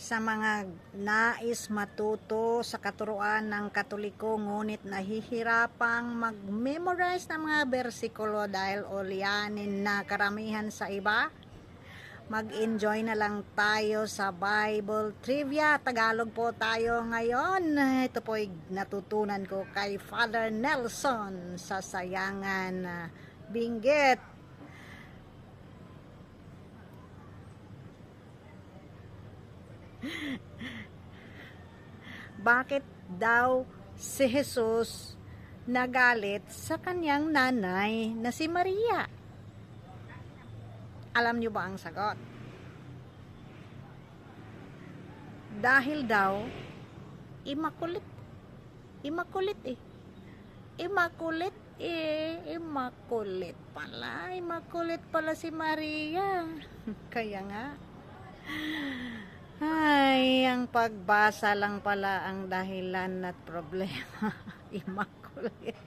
Sa mga nais matuto sa katuruan ng Katoliko ngunit nahihirapang mag-memorize ng mga bersikulo dahil ulyanin na karamihan sa iba, mag-enjoy na lang tayo sa Bible Trivia. Tagalog po tayo ngayon. Ito po ay natutunan ko kay Father Nelson sa Sayangan, Benguet. Bakit daw si Jesus nagalit sa kanyang nanay na si Maria? Alam niyo ba ang sagot? Dahil daw immaculate pala si Maria. Kaya nga, ay, ang pagbasa lang pala ang dahilan at problema. Immaculate.